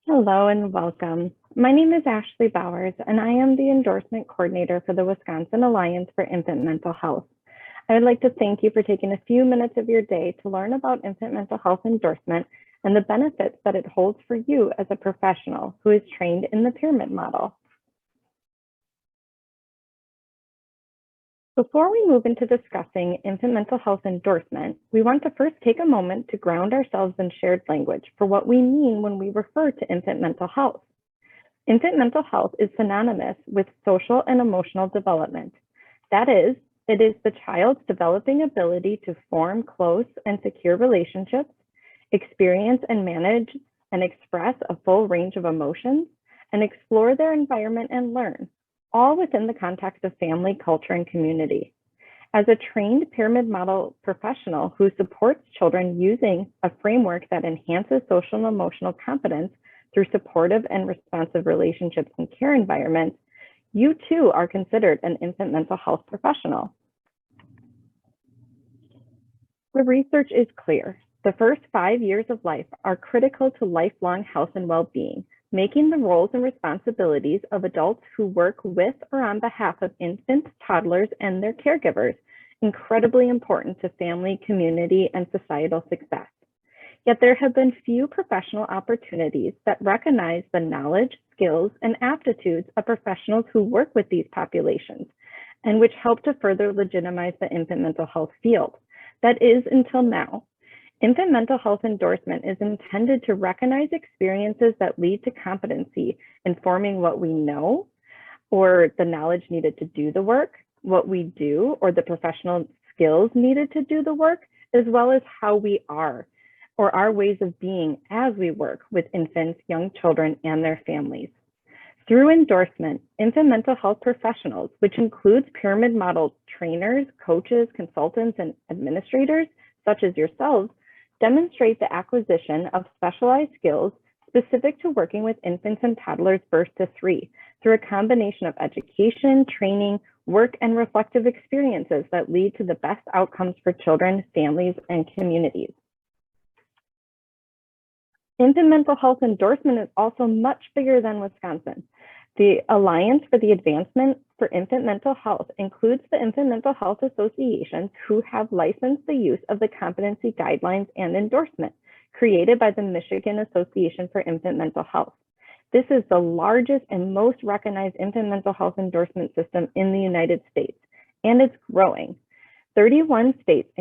Hello and welcome. My name is Ashley Bowers, and I am the endorsement coordinator for the Wisconsin Alliance for Infant Mental Health. I would like to thank you for taking a few minutes of your day to learn about infant mental health endorsement and the benefits that it holds for you as a professional who is trained in the pyramid model. Before we move into discussing infant mental health endorsement, we want to first take a moment to ground ourselves in shared language for what we mean when we refer to infant mental health. Infant mental health is synonymous with social and emotional development. That is, it is the child's developing ability to form close and secure relationships, experience and manage and express a full range of emotions, and explore their environment and learn, all within the context of family, culture, and community. As a trained pyramid model professional who supports children using a framework that enhances social and emotional competence through supportive and responsive relationships and care environments, you too are considered an infant mental health professional. The research is clear. The first 5 years of life are critical to lifelong health and well-being, making the roles and responsibilities of adults who work with or on behalf of infants, toddlers, and their caregivers incredibly important to family, community, and societal success. Yet there have been few professional opportunities that recognize the knowledge, skills, and aptitudes of professionals who work with these populations, and which help to further legitimize the infant mental health field. That is, until now. Infant mental health endorsement is intended to recognize experiences that lead to competency, informing what we know or the knowledge needed to do the work, what we do or the professional skills needed to do the work, as well as how we are or our ways of being as we work with infants, young children, and their families. Through endorsement, infant mental health professionals, which includes pyramid model trainers, coaches, consultants, and administrators, such as yourselves, demonstrate the acquisition of specialized skills specific to working with infants and toddlers birth to 3 through a combination of education, training, work, and reflective experiences that lead to the best outcomes for children, families, and communities. Infant mental health endorsement is also much bigger than Wisconsin. The Alliance for the Advancement for Infant Mental Health includes the infant mental health associations who have licensed the use of the competency guidelines and endorsement created by the Michigan Association for Infant Mental Health. This is the largest and most recognized infant mental health endorsement system in the United States, and it's growing. 31 states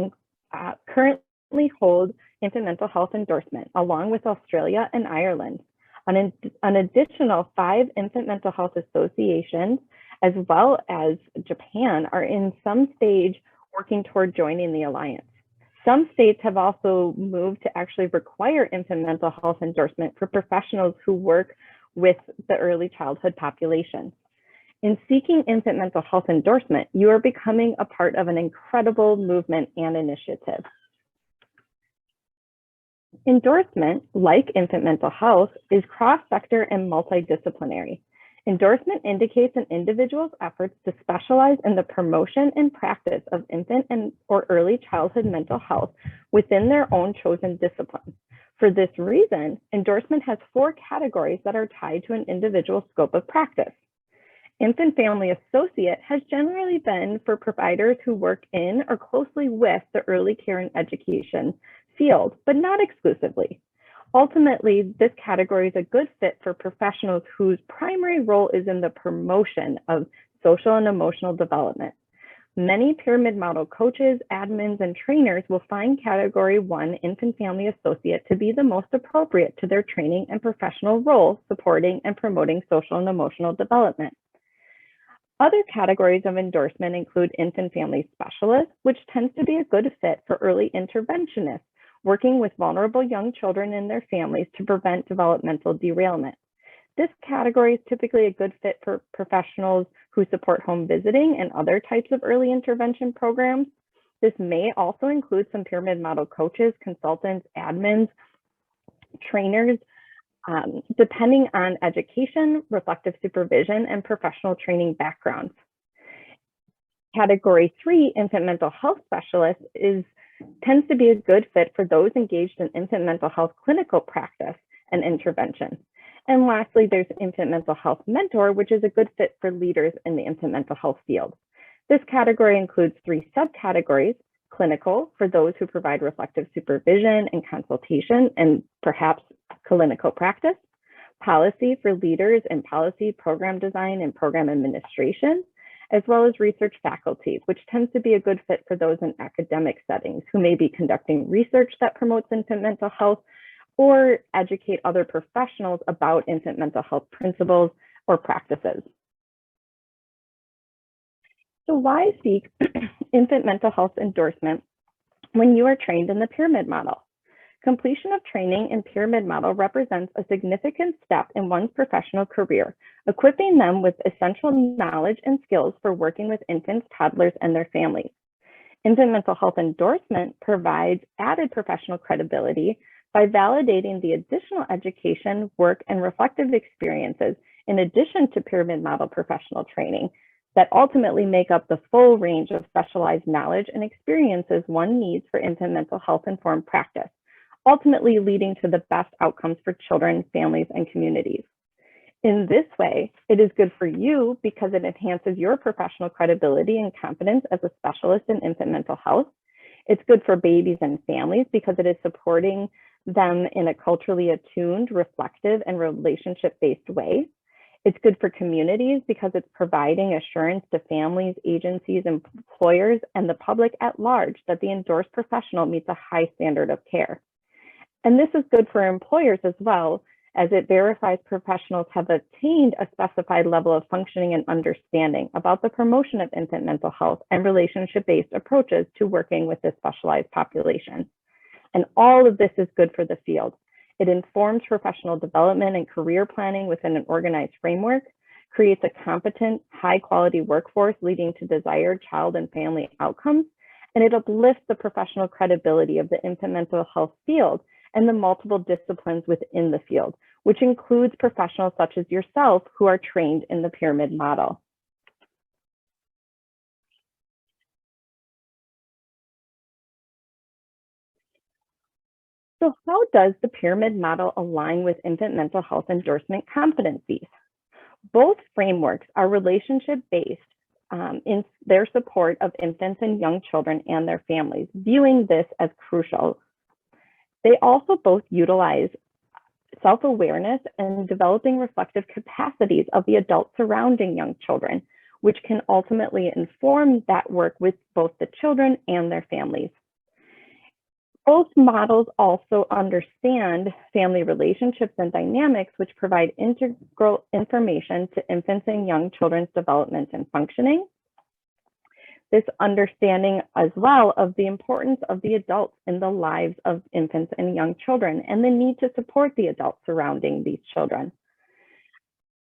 currently hold infant mental health endorsement, along with Australia and Ireland. An additional 5 infant mental health associations, as well as Japan, are in some stage working toward joining the alliance. Some states have also moved to actually require infant mental health endorsement for professionals who work with the early childhood population. In seeking infant mental health endorsement, you are becoming a part of an incredible movement and initiative. Endorsement, like infant mental health, is cross-sector and multidisciplinary. Endorsement indicates an individual's efforts to specialize in the promotion and practice of infant or early childhood mental health within their own chosen discipline. For this reason, endorsement has 4 categories that are tied to an individual's scope of practice. Infant family associate has generally been for providers who work in or closely with the early care and education field, but not exclusively. Ultimately, this category is a good fit for professionals whose primary role is in the promotion of social and emotional development. Many pyramid model coaches, admins, and trainers will find Category 1 infant family associate to be the most appropriate to their training and professional role supporting and promoting social and emotional development. Other categories of endorsement include infant family specialist, which tends to be a good fit for early interventionists working with vulnerable young children and their families to prevent developmental derailment. This category is typically a good fit for professionals who support home visiting and other types of early intervention programs. This may also include some pyramid model coaches, consultants, admins, trainers, depending on education, reflective supervision, and professional training backgrounds. Category 3, infant mental health specialist, tends to be a good fit for those engaged in infant mental health clinical practice and intervention. And lastly, there's Infant Mental Health Mentor, which is a good fit for leaders in the infant mental health field. This category includes 3 subcategories: clinical, for those who provide reflective supervision and consultation and perhaps clinical practice; policy, for leaders in policy, program design, and program administration; as well as research faculty, which tends to be a good fit for those in academic settings who may be conducting research that promotes infant mental health or educate other professionals about infant mental health principles or practices. So why seek infant mental health endorsement when you are trained in the pyramid model? Completion of training in pyramid model represents a significant step in one's professional career, equipping them with essential knowledge and skills for working with infants, toddlers, and their families. Infant mental health endorsement provides added professional credibility by validating the additional education, work, and reflective experiences in addition to pyramid model professional training that ultimately make up the full range of specialized knowledge and experiences one needs for infant mental health informed practice, ultimately leading to the best outcomes for children, families, and communities. In this way, it is good for you because it enhances your professional credibility and competence as a specialist in infant mental health. It's good for babies and families because it is supporting them in a culturally attuned, reflective, and relationship-based way. It's good for communities because it's providing assurance to families, agencies, employers, and the public at large that the endorsed professional meets a high standard of care. And this is good for employers as well, as it verifies professionals have attained a specified level of functioning and understanding about the promotion of infant mental health and relationship-based approaches to working with this specialized population. And all of this is good for the field. It informs professional development and career planning within an organized framework, creates a competent, high-quality workforce leading to desired child and family outcomes, and it uplifts the professional credibility of the infant mental health field and the multiple disciplines within the field, which includes professionals such as yourself who are trained in the pyramid model. So how does the pyramid model align with infant mental health endorsement competencies? Both frameworks are relationship-based in their support of infants and young children and their families, viewing this as crucial. They also both utilize self-awareness and developing reflective capacities of the adults surrounding young children, which can ultimately inform that work with both the children and their families. Both models also understand family relationships and dynamics, which provide integral information to infants and young children's development and functioning. This understanding as well of the importance of the adults in the lives of infants and young children and the need to support the adults surrounding these children.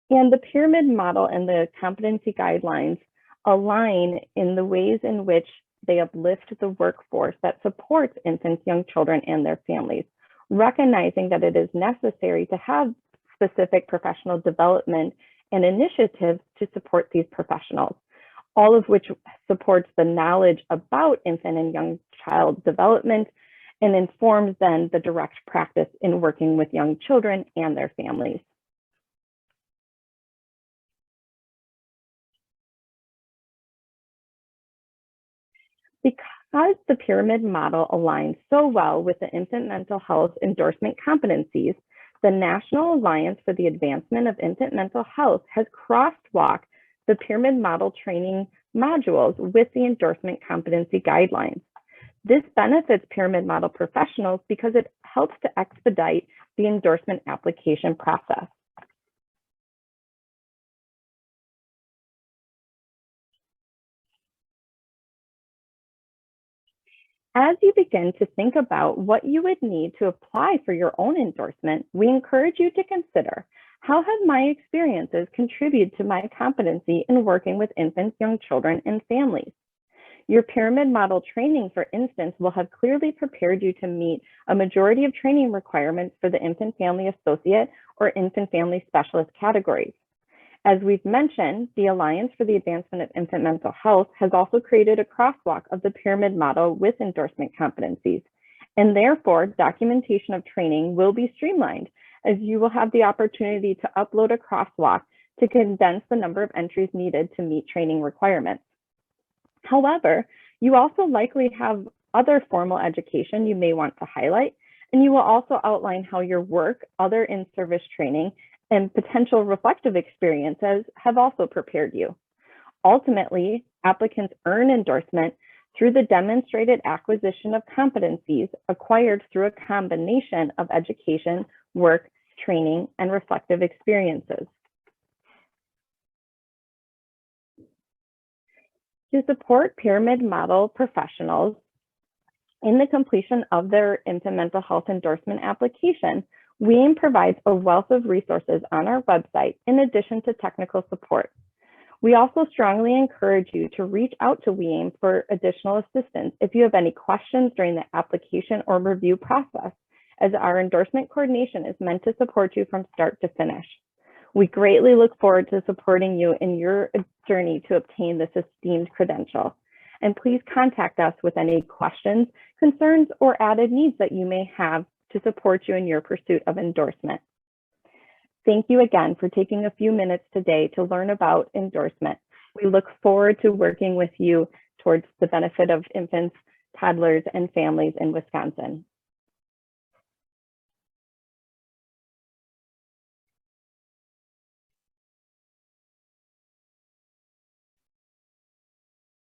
And the pyramid model and the competency guidelines align in the ways in which they uplift the workforce that supports infants, young children, and their families, recognizing that it is necessary to have specific professional development and initiatives to support these professionals, all of which supports the knowledge about infant and young child development and informs then the direct practice in working with young children and their families. Because the pyramid model aligns so well with the infant mental health endorsement competencies, the National Alliance for the Advancement of Infant Mental Health has crosswalked the pyramid model training modules with the endorsement competency guidelines. This benefits pyramid model professionals because it helps to expedite the endorsement application process. As you begin to think about what you would need to apply for your own endorsement, we encourage you to consider, how have my experiences contributed to my competency in working with infants, young children, and families? Your pyramid model training, for instance, will have clearly prepared you to meet a majority of training requirements for the infant family associate or infant family specialist categories. As we've mentioned, the Alliance for the Advancement of Infant Mental Health has also created a crosswalk of the pyramid model with endorsement competencies, and therefore documentation of training will be streamlined as you will have the opportunity to upload a crosswalk to condense the number of entries needed to meet training requirements. However, you also likely have other formal education you may want to highlight, and you will also outline how your work, other in-service training, and potential reflective experiences have also prepared you. Ultimately, applicants earn endorsement through the demonstrated acquisition of competencies acquired through a combination of education, work, training, and reflective experiences. To support pyramid model professionals in the completion of their infant mental health endorsement application, WEAIM provides a wealth of resources on our website in addition to technical support. We also strongly encourage you to reach out to WEAIM for additional assistance if you have any questions during the application or review process, as our endorsement coordination is meant to support you from start to finish. We greatly look forward to supporting you in your journey to obtain this esteemed credential. And please contact us with any questions, concerns, or added needs that you may have to support you in your pursuit of endorsement. Thank you again for taking a few minutes today to learn about endorsement. We look forward to working with you towards the benefit of infants, toddlers, and families in Wisconsin.